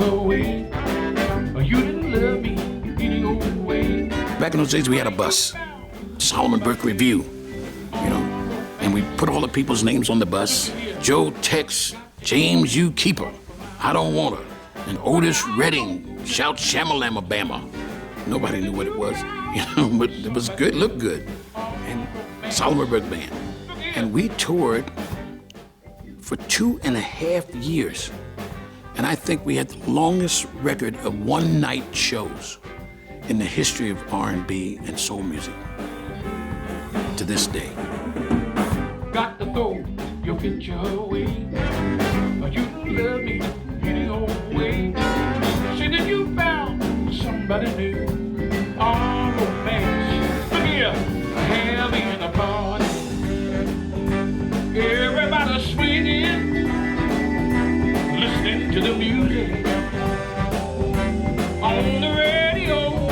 your way. You didn't love me any old way. Back in those days, we had a bus, Solomon Burke Review, and we put all the people's names on the bus. Joe Tex, James U. Keeper, I Don't Want Her, and Otis Redding, Shout Shamalama Bama. Nobody knew what it was, but it was good, looked good. And Solomon Burke Band. And we toured for 2.5 years. And I think we had the longest record of one-night shows in the history of R&B and soul music to this day. Got to throw your picture away. You love me any old way. Say that you found somebody new. Oh, romance. Look here, having a party. Everybody swinging, listening to the music on the radio.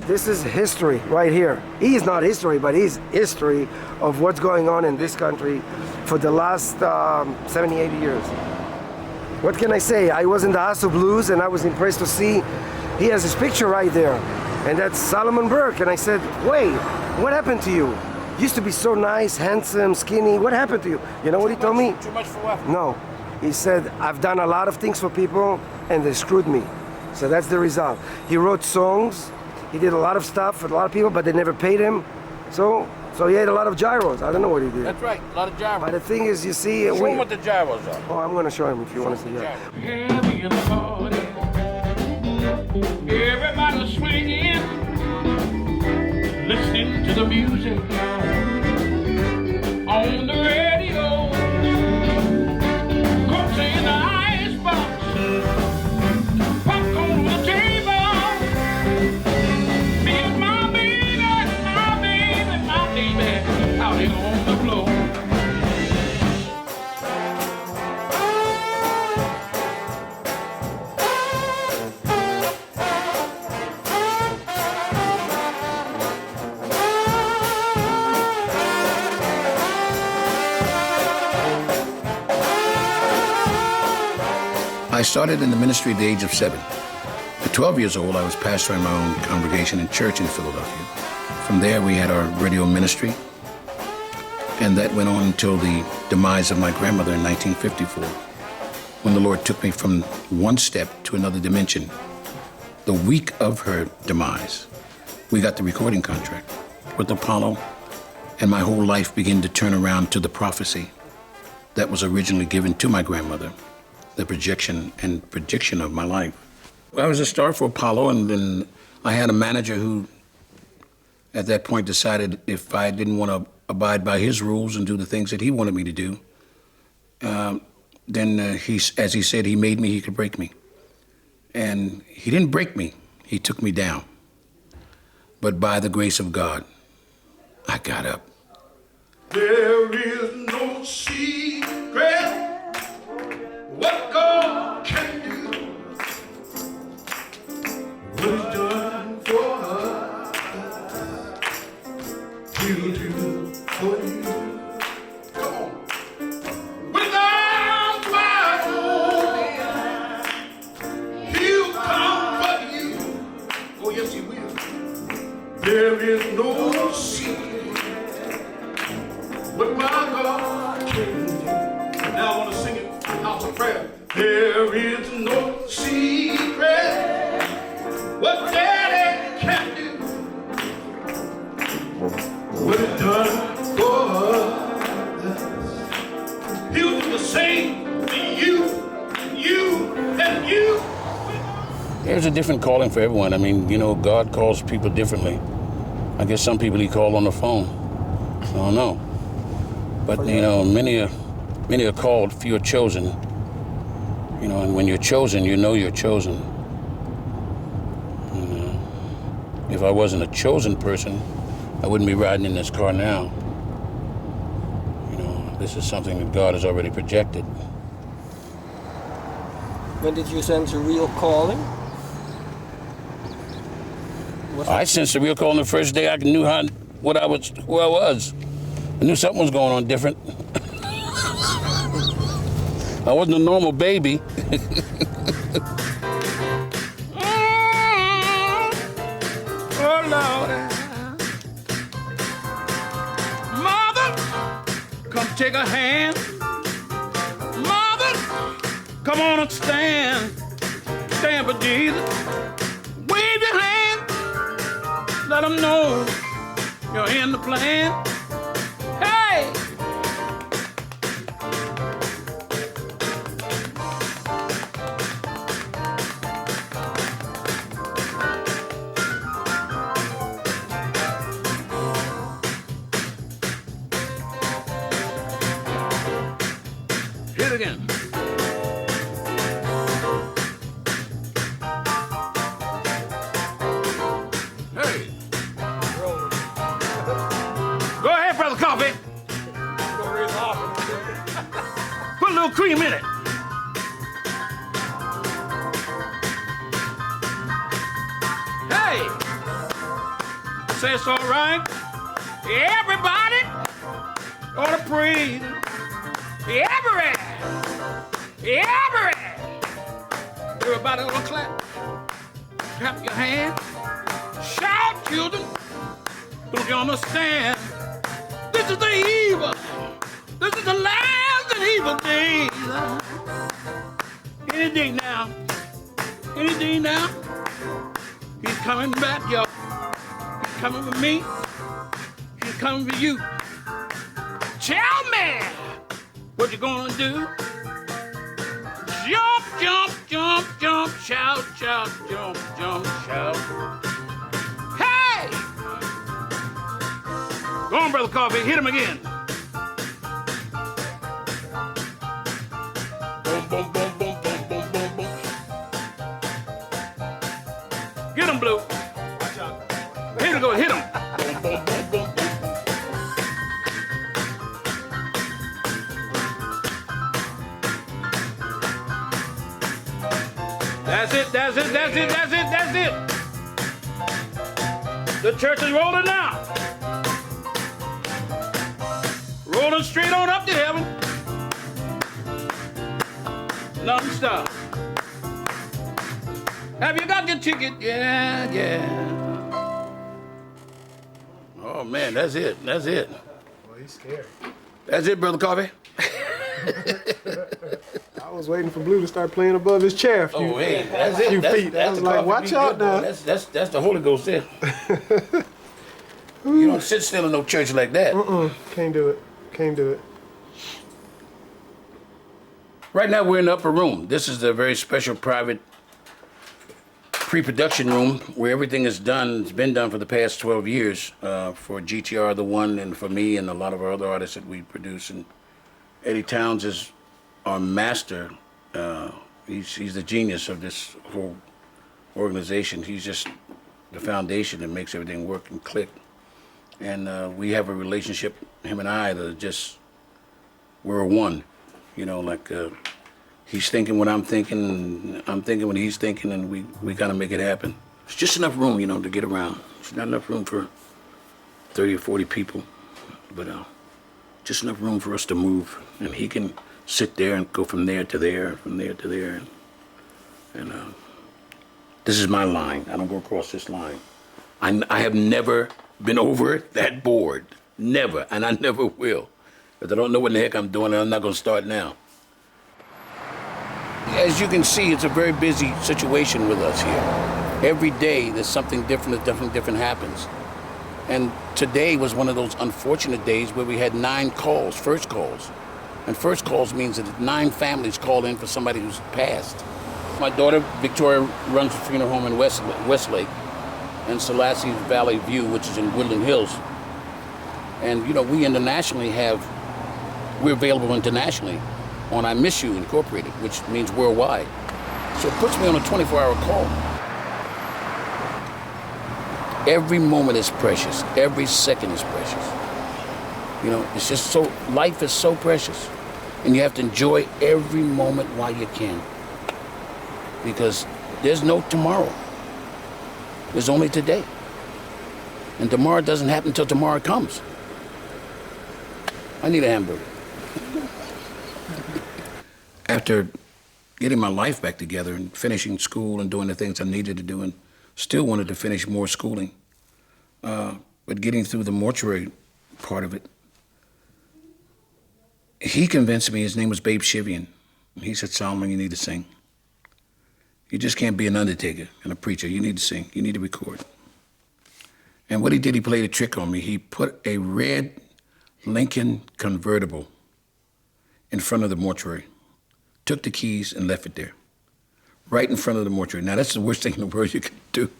This is history right here. He's not history, but he's history of what's going on in this country for the last 70, 80 years. What can I say? I was in the House of Blues and I was impressed to see he has his picture right there. And that's Solomon Burke. And I said, wait, what happened to you? Used to be so nice, handsome, skinny. What happened to you? You know what he told me? Too much for what? No. He said, I've done a lot of things for people and they screwed me. So that's the result. He wrote songs. He did a lot of stuff for a lot of people, but they never paid him. So he had a lot of gyros. I don't know what he did. That's right, a lot of gyros. But the thing is, you see... Show him what the gyros are. Oh, I'm going to show him if you want to see that. Heavy in the party. Everybody swinging, listening to the music on the radio. Coke in the icebox, popcorn on the table. Me and my baby, out here on the floor. I started in the ministry at the age of 7. At 12 years old, I was pastoring my own congregation and church in Philadelphia. From there, we had our radio ministry, and that went on until the demise of my grandmother in 1954, when the Lord took me from one step to another dimension. The week of her demise, we got the recording contract with Apollo, and my whole life began to turn around to the prophecy that was originally given to my grandmother, the projection and prediction of my life. I was a star for Apollo, and then I had a manager who, at that point, decided if I didn't want to abide by his rules and do the things that he wanted me to do, then he, as he said, he made me, he could break me. And he didn't break me, he took me down. But by the grace of God, I got up. There is no secret what God can do. What He's done for us, He'll do for you. Come on. Without my own, He'll comfort you. Oh, yes, He will. There is no secret what my God can do. Now I want to sing it out of prayer. There is no secret what Daddy can do. What He's done for us, He'll do the same to you, and you. There's a different calling for everyone. I mean, God calls people differently. I guess some people He called on the phone. I don't know. But, many are called, few are chosen. And when you're chosen, you know you're chosen. And, if I wasn't a chosen person, I wouldn't be riding in this car now. This is something that God has already projected. When did you sense a real calling? I sensed a real calling the first day I knew who I was. I knew something was going on different. I wasn't a normal baby. Lord. Mother, come take a hand. Mother, come on and stand. Stand for Jesus. Wave your hand. Let them know you're in the plan. Hey! Hit again. Hey. Go ahead, Brother Coffee. Put a little cream in it. Hey. Say it's all right. Everybody ought to praise. Everybody ought to clap. Clap your hands. Shout, children. Don't you understand? This is the evil. This is the last and evil days. Any day now. Any day now. He's coming back, y'all. He's coming for me. He's coming for you. Tell me what you gonna do. Jump, jump, jump, jump, shout, shout, jump, jump, shout. Hey! Go on, Brother Coffee, hit him again. Boom, boom, boom, boom, boom, boom, boom, boom. Get him, Blue. Here we go, hit him. Boom, boom, boom, boom, boom. That's it, that's it, that's it, that's it, that's it. The church is rolling now. Rolling straight on up to heaven. Non-stop. Have you got your ticket? Yeah, yeah. Oh man, that's it, that's it. Well, he's scared. That's it, Brother Coffee. I was waiting for Blue to start playing above his chair. Oh, hey, that's it. Few That's, feet. that's I was the like, coffee watch beat out good, boy. now. That's the Holy Ghost there. You don't sit still in no church like that. Can't do it. Can't do it. Right now we're in the upper room. This is a very special private pre-production room where everything is done. It's been done for the past 12 years for GTR, the one, and for me and a lot of our other artists that we produce. And Eddie Towns is our master. He's the genius of this whole organization. He's just the foundation that makes everything work and click. And we have a relationship, him and I, that just, we're one. You know, like he's thinking what I'm thinking, and I'm thinking what he's thinking, and we kind of make it happen. It's just enough room, you know, to get around. It's not enough room for 30 or 40 people, but just enough room for us to move. And he can sit there and go from there to there, from there to there. And this is my line. I don't go across this line. I have never been over that board. Never, and I never will. Because I don't know what the heck I'm doing, and I'm not going to start now. As you can see, it's a very busy situation with us here. Every day, there's something different happens. And today was one of those unfortunate days where we had 9 calls, first calls. And first calls means that 9 families call in for somebody who's passed. My daughter, Victoria, runs a funeral home in Westlake, and Selassie Valley View, which is in Woodland Hills. And, you know, we internationally we're available internationally on I Miss You Incorporated, which means worldwide. So it puts me on a 24-hour call. Every moment is precious. Every second is precious. You know, it's just so, life is so precious. And you have to enjoy every moment while you can. Because there's no tomorrow. There's only today. And tomorrow doesn't happen until tomorrow comes. I need a hamburger. After getting my life back together and finishing school and doing the things I needed to do and still wanted to finish more schooling, but getting through the mortuary part of it, he convinced me. His name was Babe Shivian. He said, Solomon, you need to sing. You just can't be an undertaker and a preacher. You need to sing. You need to record. And what he did, he played a trick on me. He put a red Lincoln convertible in front of the mortuary, took the keys and left it there, right in front of the mortuary. Now, that's the worst thing in the world you can do.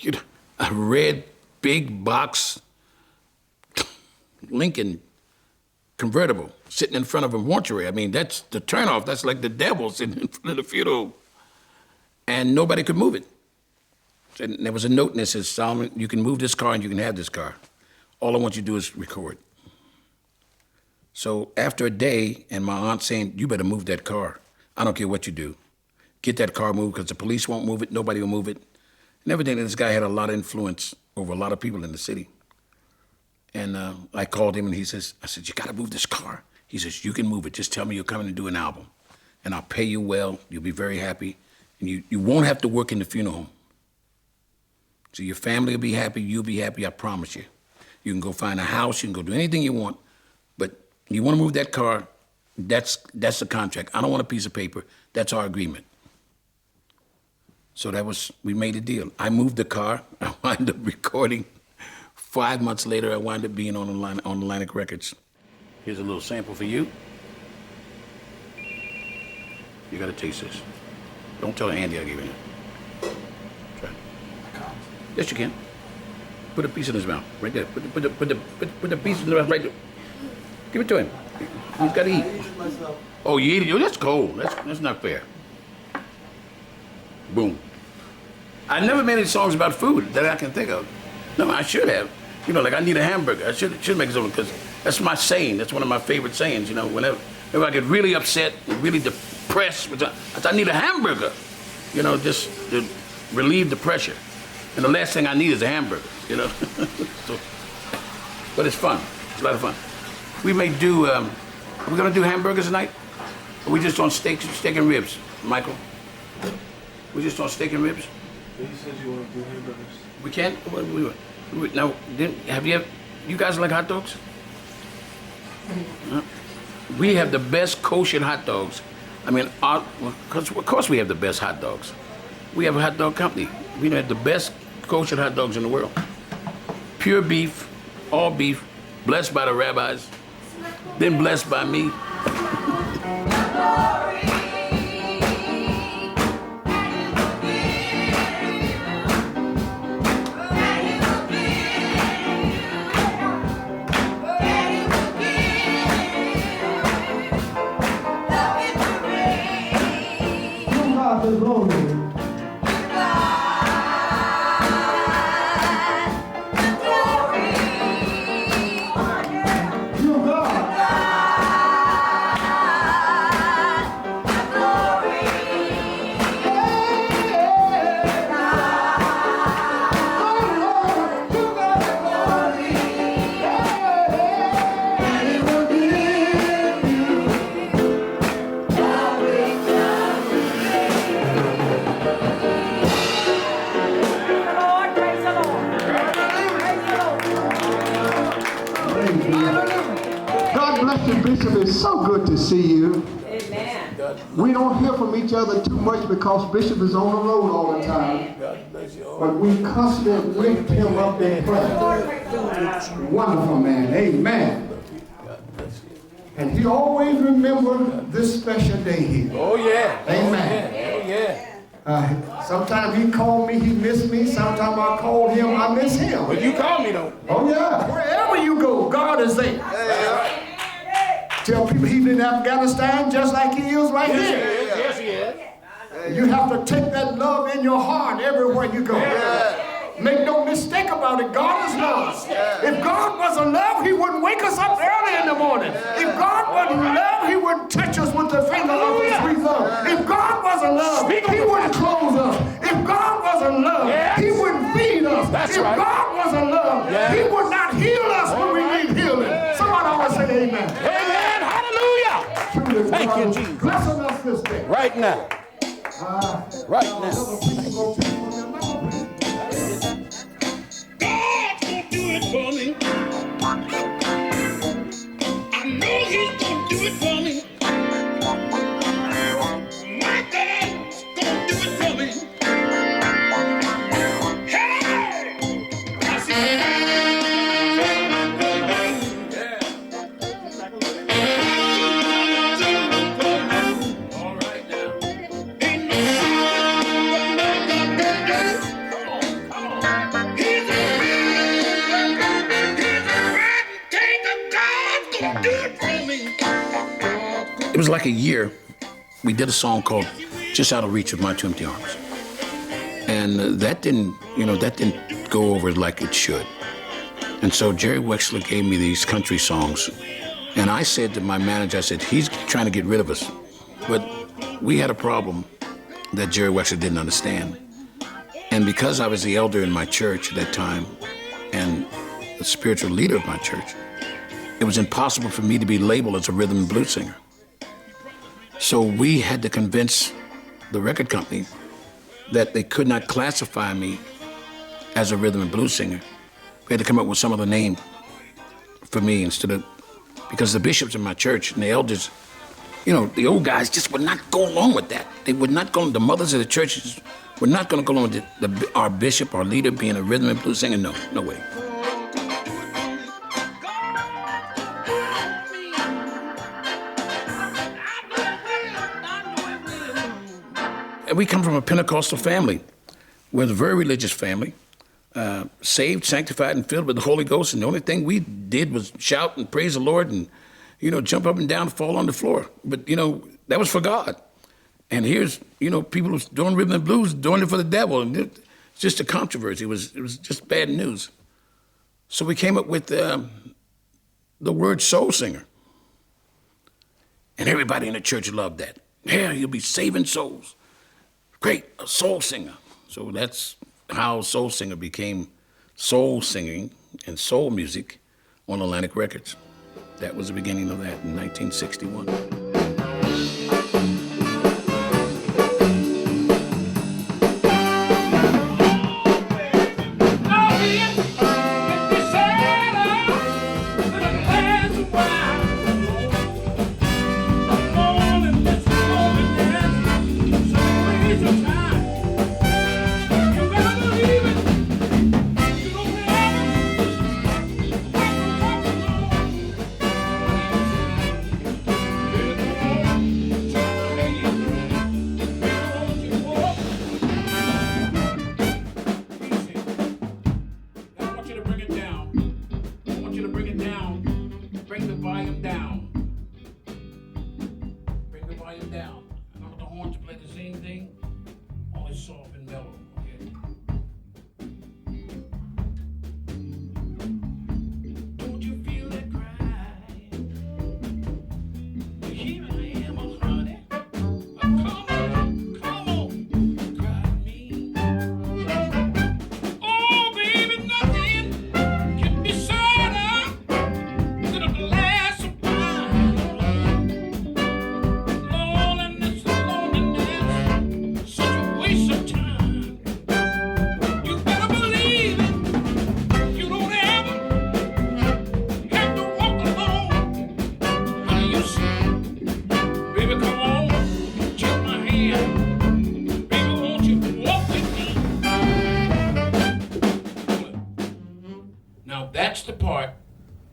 You know, a red, big box Lincoln convertible sitting in front of a mortuary. I mean, that's the turnoff. That's like the devil sitting in front of the funeral. And nobody could move it. And there was a note in there that says, Solomon, you can move this car and you can have this car. All I want you to do is record. So after a day, and my aunt saying, you better move that car. I don't care what you do. Get that car moved, because the police won't move it, nobody will move it. And everything. This guy had a lot of influence over a lot of people in the city. And I called him and I said, you gotta move this car. He says, you can move it. Just tell me you're coming to do an album. And I'll pay you well, you'll be very happy. And you won't have to work in the funeral home. So your family will be happy, you'll be happy, I promise you. You can go find a house, you can go do anything you want, but you wanna move that car, that's the contract. I don't want a piece of paper, that's our agreement. So we made a deal. I moved the car, I wound up recording. 5 months later, I wound up being on Atlantic Records. Here's a little sample for you. You gotta taste this. Don't tell Andy I gave you that. Try it. Yes, you can. Put a piece in his mouth, right there. Put the piece in his mouth, right there. Give it to him. He's got to eat. Oh, you eat it? Oh, that's cold. That's not fair. Boom. I never made any songs about food that I can think of. No, I should have. You know, like I need a hamburger. I should make something, because that's my saying. That's one of my favorite sayings. You know, whenever I get really upset and really depressed, I need a hamburger. You know, just to relieve the pressure. And the last thing I need is a hamburger, you know? But it's fun. It's a lot of fun. We may do, are we gonna do hamburgers tonight? Or we just on steak and ribs, Michael? We just on steak and ribs? You said you want to do hamburgers. We can? Now, you guys like hot dogs? We have the best kosher hot dogs. I mean, of course we have the best hot dogs. We have a hot dog company. We have the best kosher hot dogs in the world. Pure beef, all beef, blessed by the rabbis, then blessed by me. Bishop, it's so good to see you. Amen. We don't hear from each other too much because Bishop is on the road all the time. But we constantly lift him up in prayer. Wonderful man. Amen. And he always remembered this special day here. Oh, yeah. Amen. Oh, yeah. Sometimes he called me, he missed me. Sometimes I called him, I miss him. But you call me, though. Oh, yeah. Wherever you go, God is there. Tell people he's in Afghanistan just like he is right here. Yes, he is. You have to take that love in your heart everywhere you go. Make no mistake about it, God is love. If God wasn't love, he wouldn't wake us up early in the morning. If God wasn't love, he wouldn't touch us with the finger of his sweet love. If God wasn't love, he wouldn't clothe us. If God wasn't love, he wouldn't feed us. If God wasn't love, he would not heal us when we need healing. Somebody always say amen. Amen. Hallelujah. Truly, Thank God you, is Jesus. blessing us this day. Right now. Right now. Other people go to was like a year. We did a song called Just Out of Reach of My Two Empty Arms. And that didn't go over like it should. And so Jerry Wexler gave me these country songs. And I said to my manager, I said, he's trying to get rid of us. But we had a problem that Jerry Wexler didn't understand. And because I was the elder in my church at that time and the spiritual leader of my church, it was impossible for me to be labeled as a rhythm and blues singer. So we had to convince the record company that they could not classify me as a rhythm and blues singer. We had to come up with some other name for me instead of, because the bishops in my church and the elders, you know, the old guys just would not go along with that. They would not go, the mothers of the churches were not going to go along with our bishop, our leader being a rhythm and blues singer. No, no way. And we come from a Pentecostal family. We're a very religious family, saved, sanctified, and filled with the Holy Ghost. And the only thing we did was shout and praise the Lord and, you know, jump up and down, fall on the floor. But, you know, that was for God. And here's, you know, people who's doing rhythm and blues, doing it for the devil. And it's just a controversy. It was just bad news. So we came up with the word soul singer. And everybody in the church loved that. Yeah, you'll be saving souls. Great, a soul singer. So that's how soul singer became soul singing and soul music on Atlantic Records. That was the beginning of that in 1961.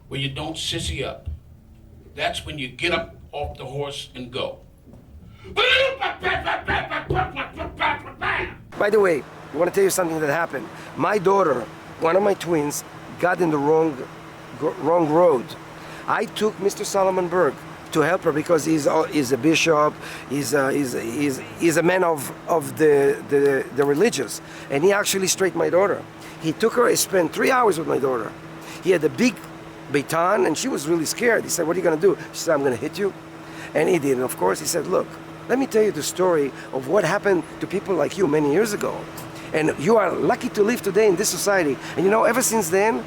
Where you don't sissy up. That's when you get up off the horse and go. By the way, I want to tell you something that happened. My daughter, one of my twins, got in the wrong road. I took Mr. Solomon Burke to help her because he's a bishop, he's a man of the religious, and he actually straightened my daughter. He took her, he spent 3 hours with my daughter. He had a big baton, and she was really scared. He said, "What are you going to do?" She said, "I'm going to hit you." And he did. And of course, he said, "Look, let me tell you the story of what happened to people like you many years ago. And you are lucky to live today in this society." And you know, ever since then,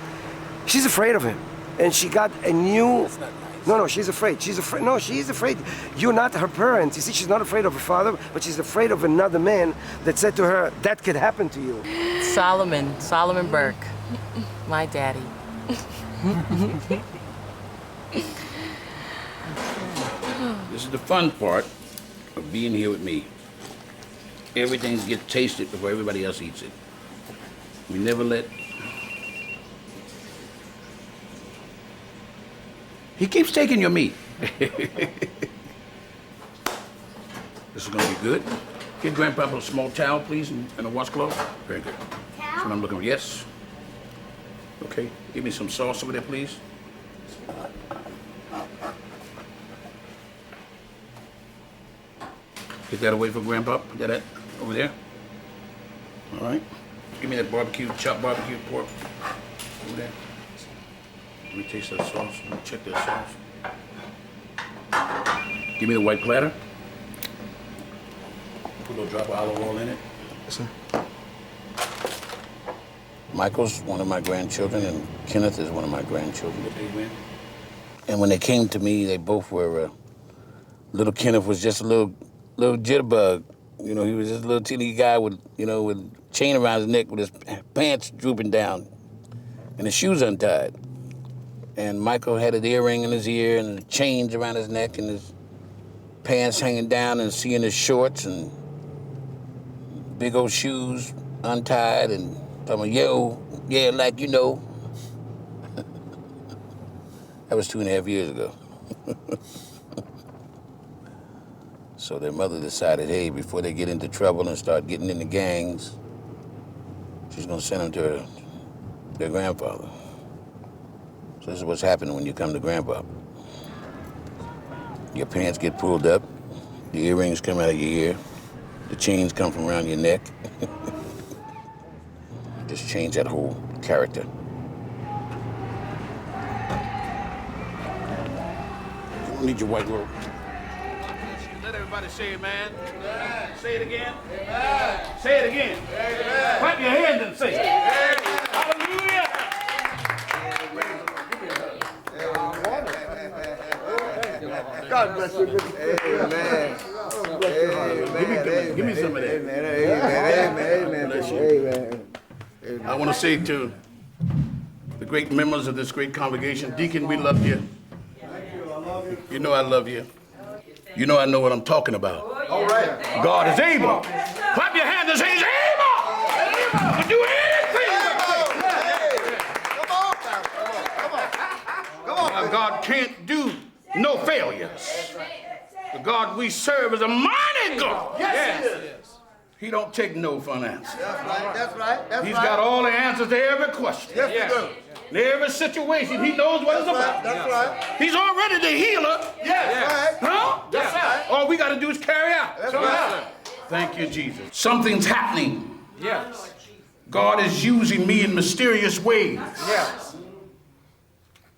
she's afraid of him. And she got a new... That's not nice. No, she's afraid. She's afraid. No, she's afraid. You're not her parents. You see, she's not afraid of her father, but she's afraid of another man that said to her, "That could happen to you." Solomon Burke, my daddy. This is the fun part of being here with me. Everything gets tasted before everybody else eats it. We never let... He keeps taking your meat. This is gonna be good. Get Grandpapa a small towel, please, and a washcloth. Very good. That's what I'm looking for. Yes. Okay, give me some sauce over there, please. Get that away for Grandpa. Put that over there. All right. Give me that chopped barbecue pork over there. Let me taste that sauce. Let me check that sauce. Give me the white platter. Put a little drop of olive oil in it. Yes, sir. Michael's one of my grandchildren, and Kenneth is one of my grandchildren. And when they came to me, they both were, little Kenneth was just a little jitterbug. You know, he was just a little teeny guy with a chain around his neck with his pants drooping down and his shoes untied. And Michael had an earring in his ear and chains around his neck and his pants hanging down and seeing his shorts and big old shoes untied and talking, yo, yeah, like you know. That was 2.5 years ago. So their mother decided, hey, before they get into trouble and start getting into gangs, she's gonna send them to their grandfather. So this is what's happening when you come to Grandpa. Your pants get pulled up, the earrings come out of your ear, the chains come from around your neck. Just change that whole character. You don't need your white robe. Let everybody say amen. Amen. Say it again. Amen. Say it again. Amen. Clap your hands and say it. Hallelujah. God bless you. Amen. Give me some of that. Amen. Amen. I want to say to the great members of this great congregation, Deacon, we love you. You know I love you. You know I know what I'm talking about. All right. God is able. Clap your hands and say he's able to do anything. Come on. Now, God can't do no failures. The God we serve is a mighty God. Yes, he is. He don't take no for an answer. That's right. He's got all the answers to every question. Yes, he does. In every situation, he knows what it's about. That's right. He's already the healer. Yes. Huh? That's right. All we got to do is carry out. That's right. Thank you, Jesus. Something's happening. Yes. God is using me in mysterious ways. Yes.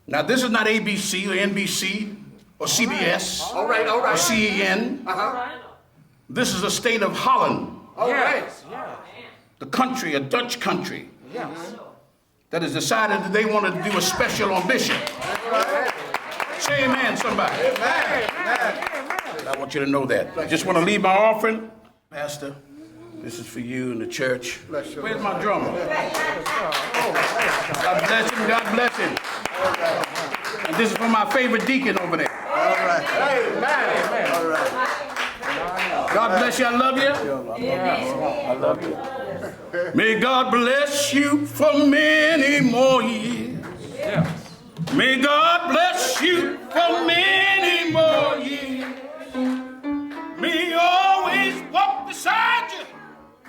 Now, this is not ABC or NBC or CBS All right. or CEN. This is the state of Holland, All right. the country, a Dutch country, Yes. that has decided that they want to do a special on Bishop. Say amen, somebody. I want you to know that. I just want to leave my offering. Pastor, this is for you and the church. Where's my drummer? God bless him, God bless him. And this is for my favorite deacon over there. God bless you, I love you. I love you. May God bless you for many more years. Yes. May God bless you for many more years. May He always walk beside you.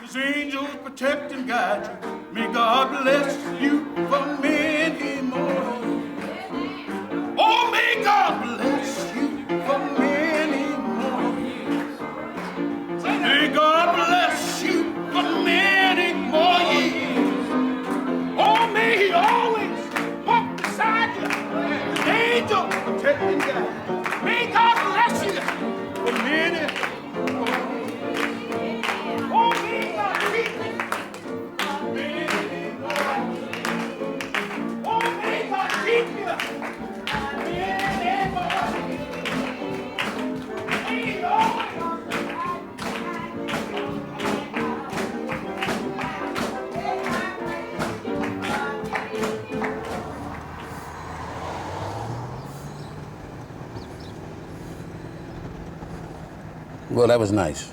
His angels protect and guide you. May God bless you for many more years. Oh, may God bless you for many more years. May God bless you for many more years. Oh, may He always walk beside you. His angel protect and guide. May God bless you for many more years. Oh, may God keep you for many more years. Oh, may God keep you for many more years. May He always Well, that was nice.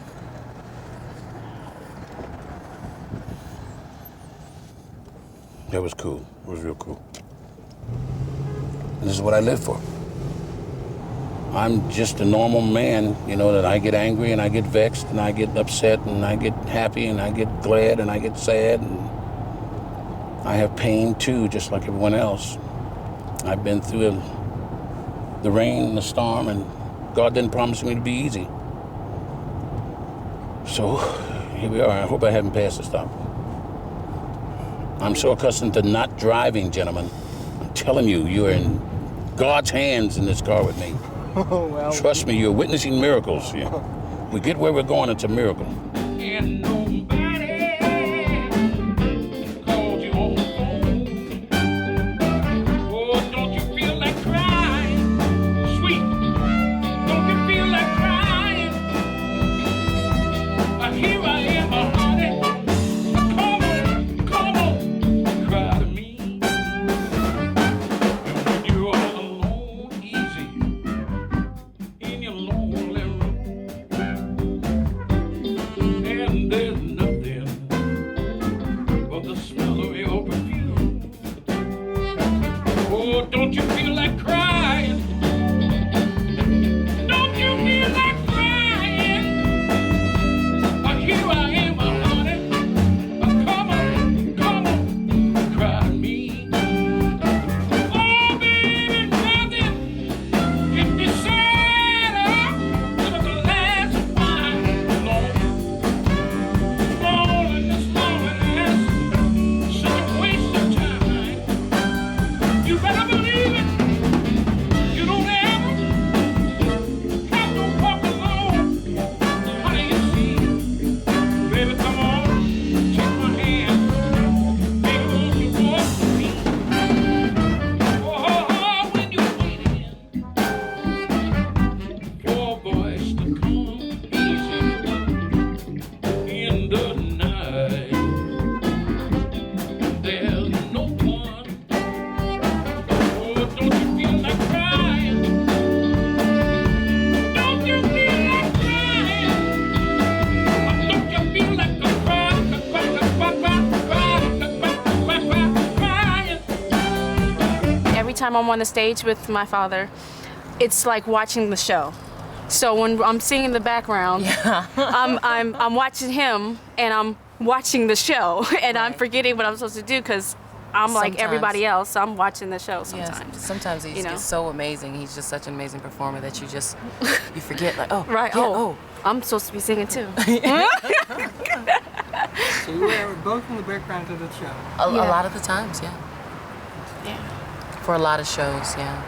That was cool. It was real cool. This is what I live for. I'm just a normal man, you know, that I get angry and I get vexed and I get upset and I get happy and I get glad and I get sad. And I have pain too, just like everyone else. I've been through the rain and the storm, and God didn't promise me to be easy. So, here we are. I hope I haven't passed the stop. I'm so accustomed to not driving, gentlemen. I'm telling you, you're in God's hands in this car with me. Oh, well. Trust me, you're witnessing miracles. Yeah. We get where we're going, it's a miracle. And nobody called you on the phone. Oh, don't you feel like crying? Sweet, don't you feel like crying? Here I am, honey. Come on, cry to me. And when you're all alone, easy, in your lonely room. And there's nothing but the smell of your perfume. Oh, don't you feel like crying? Don't you feel like crying? Here I am, honey. Come on, cry to me. Oh, baby, nothing can be sadder than the last wine alone. Loneliness, such a waste of time. You better believe it. You don't ever have to walk alone. Honey, you see, baby, come on, take my hand. Baby, won't you walk with me? Oh, when you're waiting for a voice to come easy in the night. There's no one. Oh, don't you feel like crying? Don't you feel like crying? Don't you feel like crying? Every time I'm on the stage with my father, it's like watching the show. So when I'm singing in the background, I'm watching him and I'm watching the show, and I'm forgetting what I'm supposed to do because I'm like Sometimes. everybody else. I'm watching the show sometimes. Yes, sometimes he's You know? just so amazing. He's just such an amazing performer that you forget, like, oh, Right. yeah, Oh, I'm supposed to be singing too. So you were both in the background of the show. A Yeah. lot of the times, yeah. Yeah. For a lot of shows, yeah.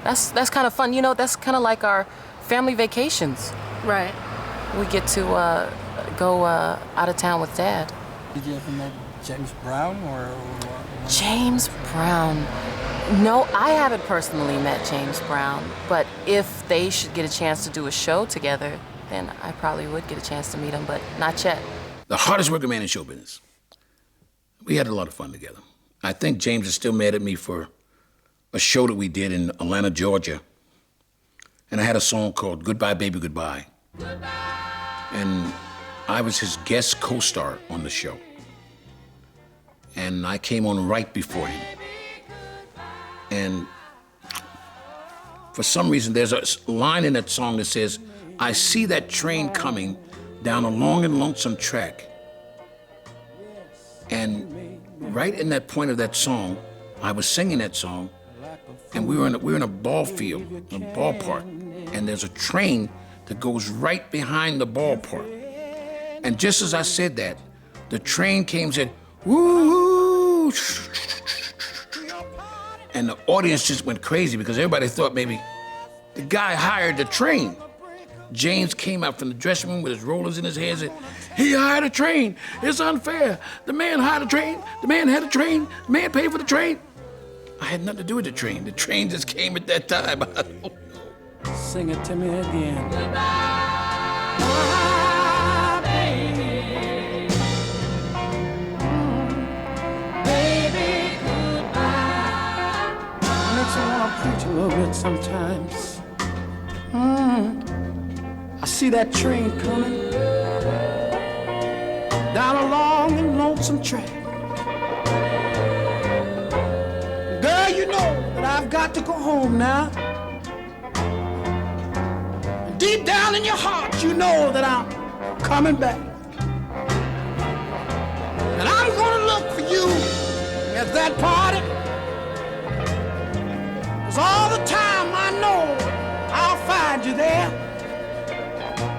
That's kind of fun. You know, that's kind of like our family vacations. Right. We get to go out of town with Dad. Did you ever meet James Brown or James Brown. No, I haven't personally met James Brown, but if they should get a chance to do a show together, then I probably would get a chance to meet him, but not yet. The hardest working man in show business. We had a lot of fun together. I think James is still mad at me for a show that we did in Atlanta, Georgia. And I had a song called Goodbye, Baby, Goodbye. And I was his guest co-star on the show. And I came on right before him. And for some reason, there's a line in that song that says, I see that train coming down a long and lonesome track. And right in that point of that song, I was singing that song, and we were in a ball field, a ballpark, and there's a train that goes right behind the ballpark. And just as I said that, the train came and said, woo! And the audience just went crazy because everybody thought maybe the guy hired the train. James came out from the dressing room with his rollers in his hands and said, he hired a train. It's unfair. The man hired a train. The man had a train. The man paid for the train. I had nothing to do with the train. The train just came at that time. I don't know. Sing it to me again. Makes me wanna preach a little bit sometimes. I see that train coming down a long and lonesome track. Girl, you know that I've got to go home now. And deep down in your heart, you know that I'm coming back. And I'm gonna look for you at that party. 'Cause all the time I know I'll find you there.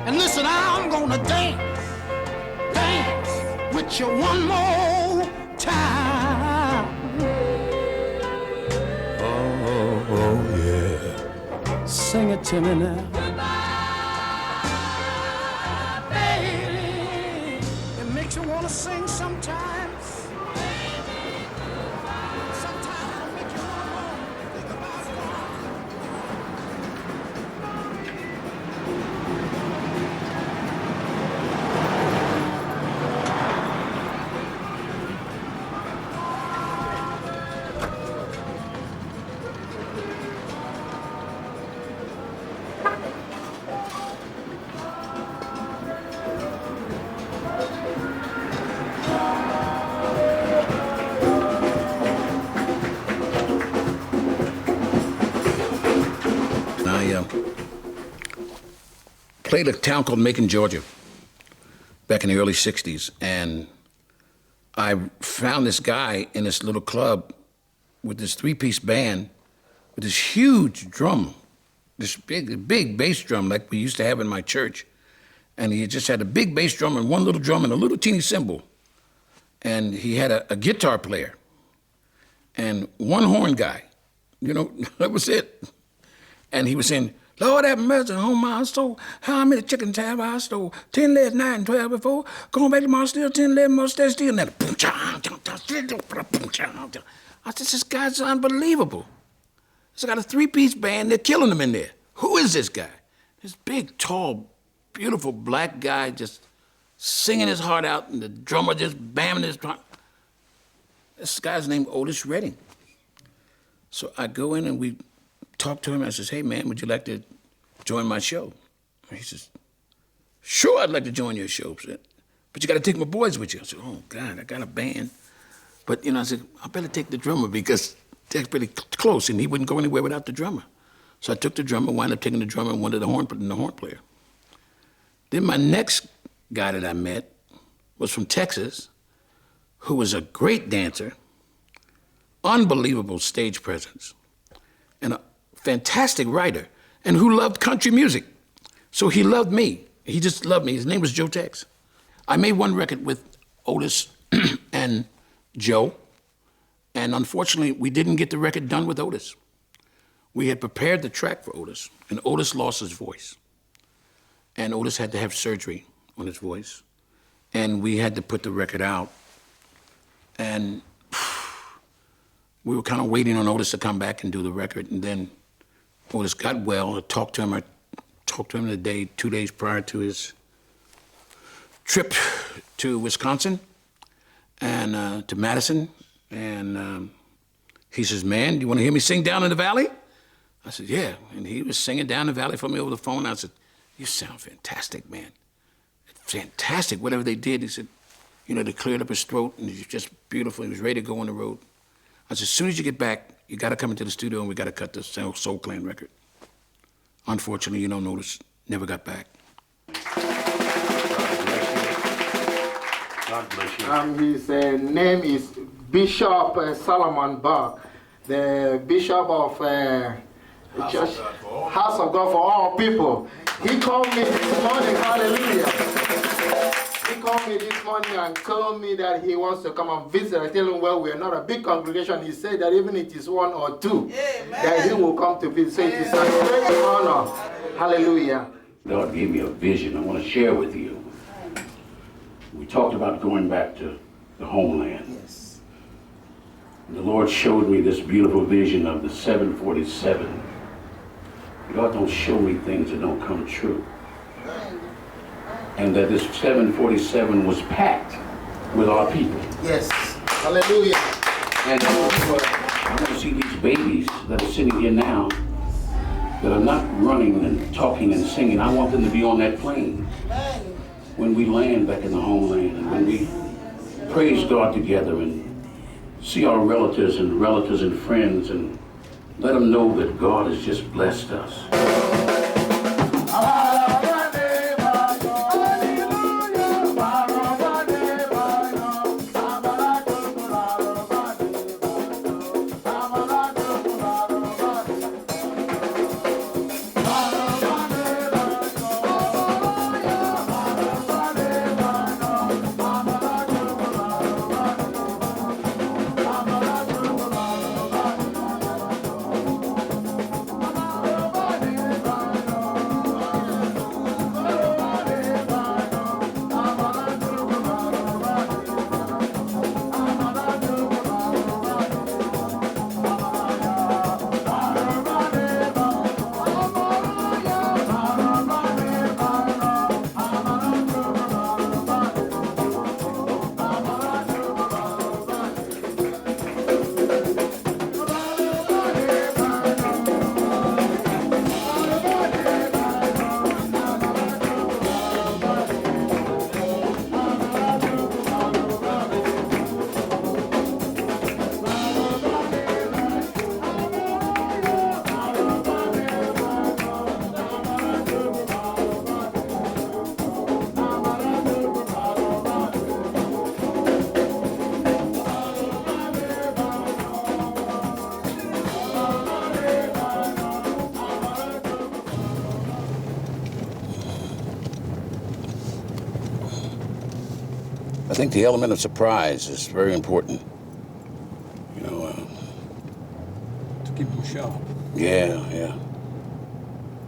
And listen, said, I'm gonna dance, dance with you one more time. Oh, yeah. Sing it to me now. Goodbye, baby. It makes you wanna sing sometimes. Sometimes it makes you wanna think about God. I played a town called Macon, Georgia, back in the early 60s, and I found this guy in this little club with this three-piece band with this huge drum, this big bass drum like we used to have in my church. And he just had a big bass drum and one little drum and a little teeny cymbal. And he had a guitar player and one horn guy. You know, that was it. And he was saying, Lord have mercy on my soul. How many chickens have I stole? 10 last night and 12 before. Going back tomorrow still, 10 last more still. And then I said, this guy's unbelievable. He's got a three-piece band. They're killing him in there. Who is this guy? This big, tall, beautiful black guy just singing his heart out and the drummer just bamming his drum. This guy's named Otis Redding. So I go in and we talk to him. I says, hey man, would you like to join my show? And he says, sure, I'd like to join your show, but you gotta take my boys with you. I said, oh God, I got a band. But you know, I said, I better take the drummer because they're pretty close and he wouldn't go anywhere without the drummer. So I took the drummer, wound up taking the drummer and wanted the horn player. Then my next guy that I met was from Texas, who was a great dancer, unbelievable stage presence, and a fantastic writer, and who loved country music. So he loved me. He just loved me. His name was Joe Tex. I made one record with Otis and Joe, and unfortunately, we didn't get the record done with Otis. We had prepared the track for Otis, and Otis lost his voice. And Otis had to have surgery on his voice, and we had to put the record out. And we were kind of waiting on Otis to come back and do the record, and then Otis got well. I talked to him the day, 2 days prior to his trip to Wisconsin and to Madison, and he says, man, do you want to hear me sing Down in the Valley? I said, yeah, and he was singing Down the Valley for me over the phone. I said, you sound fantastic, man. Fantastic, whatever they did. He said, you know, they cleared up his throat and he was just beautiful. He was ready to go on the road. I said, as soon as you get back, you gotta come into the studio and we gotta cut the Soul Clan record. Unfortunately, you don't notice, never got back. God bless you. His name is Bishop Solomon Burke, the Bishop of Church, House of God for All People. He called me this morning, hallelujah. He called me this morning and told me that he wants to come and visit. I tell him, well, we are not a big congregation. He said that even if it is one or two, that he will come to visit. So it is a great honor. Hallelujah. God gave me a vision I want to share with you. We talked about going back to the homeland. Yes. The Lord showed me this beautiful vision of the 747. God don't show me things that don't come true. And that this 747 was packed with our people. Yes. Hallelujah. And I want to see these babies that are sitting here now that are not running and talking and singing. I want them to be on that plane when we land back in the homeland and when we praise God together and see our relatives and friends and let them know that God has just blessed us. think the element of surprise is very important. You know, To keep them sharp. yeah.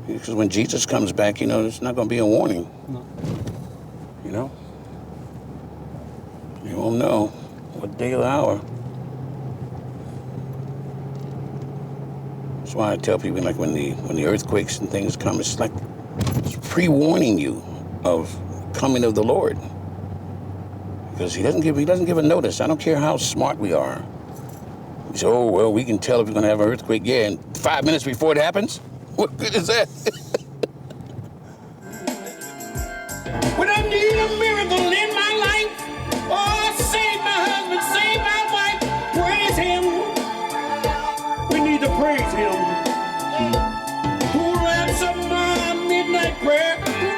Because when Jesus comes back, you know, it's not going to be a warning. No. You know? You won't know what day or hour. That's why I tell people, like, when the earthquakes and things come, it's like it's pre-warning you of coming of the Lord. Because he doesn't give a notice. I don't care how smart we are. We say, oh, well, we can tell if we're going to have an earthquake. Yeah, and 5 minutes before it happens? What good is that? When I need a miracle in my life, oh, save my husband, save my wife, praise him. We need to praise him. Who answer my midnight prayer, who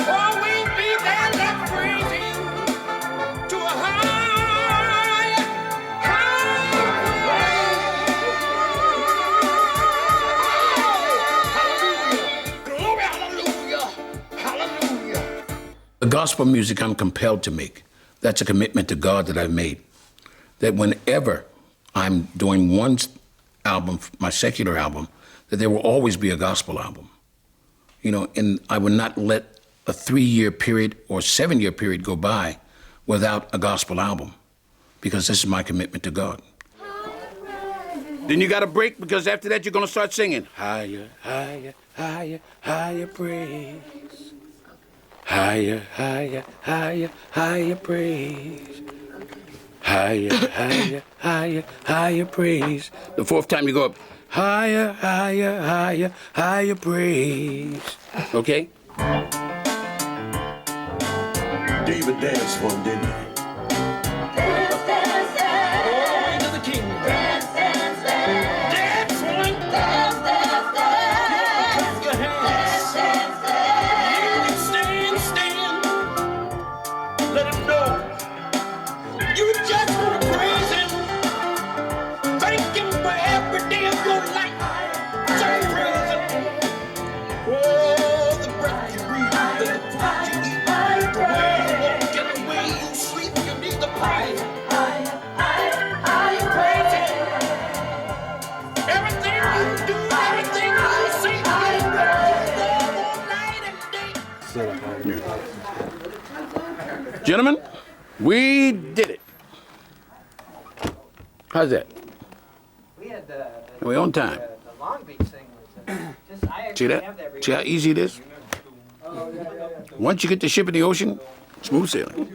always be there to praise him to a higher. Glory, hallelujah, hallelujah. The gospel music I'm compelled to make, that's a commitment to God that I've made. That whenever I'm doing one album, my secular album, that there will always be a gospel album. You know, and I would not let a 3-year period or 7-year period go by without a gospel album, because this is my commitment to God. Then you got to break, because after that you're going to start singing. Higher, higher, higher, higher praise. Higher, higher, higher, higher praise. Higher, higher, higher, higher praise. The fourth time you go up, higher, higher, higher, higher praise. Okay? David danced for him, didn't he? Dance, dance, dance. Glory to the King. Dance, dance, dance. Dance, one. Dance, dance, dance. Clap your hands. Dance, dance, dance. Stand. Let him know you just want to praise him. Thank him for every day of your life. Just praise him. Oh, the breath you breathe, the food you eat, the way you walk and the way you sleep, you need to praise him. Praise him. Everything you do, everything you say, you praise him all night and day. Gentlemen, we did it. How's that? We had We're on time. the Long Beach thing was just, I See actually have that? See how easy it is? Once you get the ship in the ocean, smooth sailing.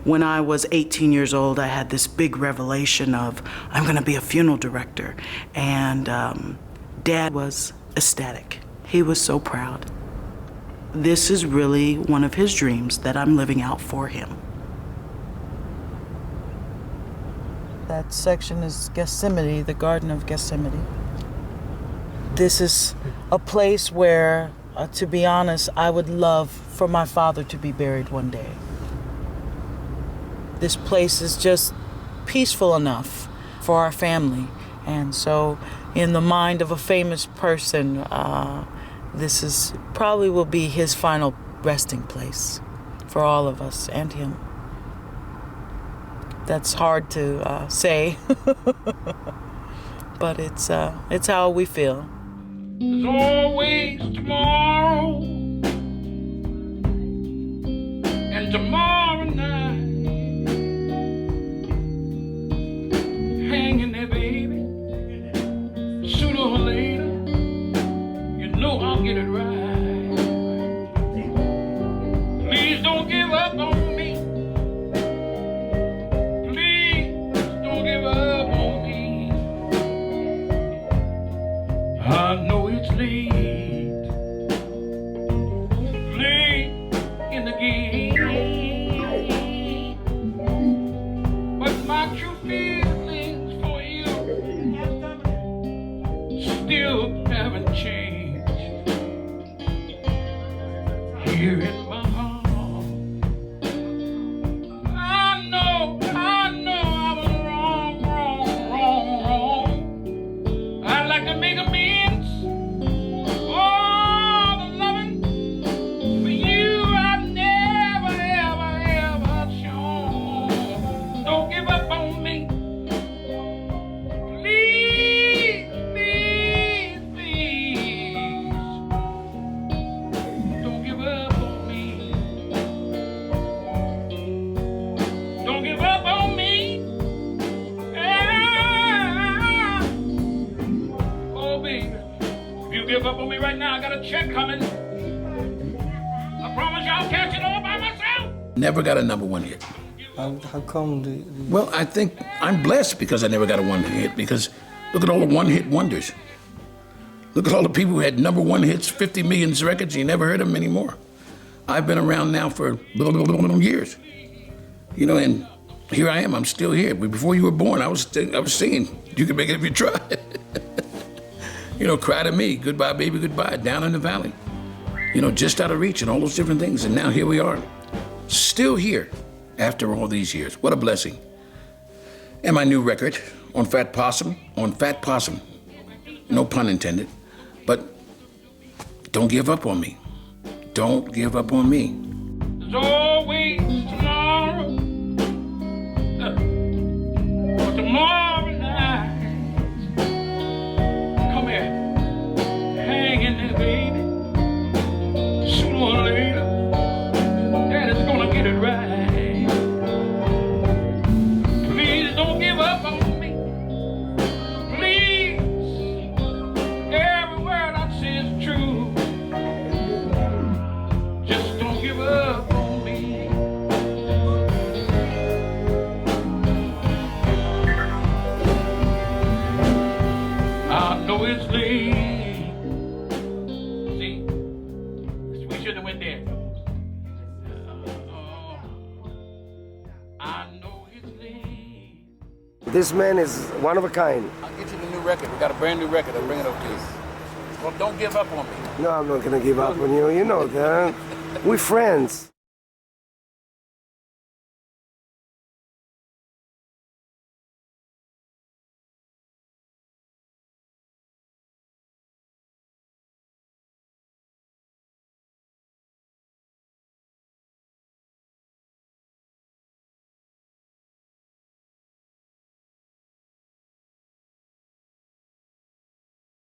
When I was 18 years old, I had this big revelation of, I'm gonna be a funeral director. And Dad was ecstatic. He was so proud. This is really one of his dreams that I'm living out for him. That section is Gethsemane, the Garden of Gethsemane. This is a place where, to be honest, I would love for my father to be buried one day. This place is just peaceful enough for our family. And so in the mind of a famous person, this is probably will be his final resting place for all of us and him. That's hard to say, but it's how we feel. There's always tomorrow, and tomorrow night, hanging there, baby. Sooner or later, you know I'll get it right. Please don't give up on me. Please don't give up on me. I know it's late in the game, but my true feelings for you still haven't changed. Here in my heart, I know I was wrong. I'd like to make amends a check coming. I promise y'all catch it all by myself. Never got a #1 hit. How come? Well, I think I'm blessed because I never got a one hit, because look at all the one-hit wonders. Look at all the people who had #1 hits, 50 million records, you never heard them anymore. I've been around now for years. You know, and here I am, I'm still here. But before you were born, I was singing, You Can Make It If You Try. You know, Cry to Me, Goodbye Baby Goodbye, Down in the Valley. You know, Just Out of Reach and all those different things. And now here we are, still here after all these years. What a blessing. And my new record on Fat Possum, no pun intended, but don't give up on me. Don't give up on me. There's always tomorrow. For tomorrow night. Come here. Hang in there, baby. Sooner or later, Daddy's gonna get it right. Please don't give up on me. Please. Every word I say is true. Just don't give up on me. I know it's late. See, we shouldn't have went there. I know it's late. This man is one of a kind. I'll get you the new record. We got a brand new record. I'll bring it up to you. Well, don't give up on me. No, I'm not gonna give up on you. You know that. We're friends.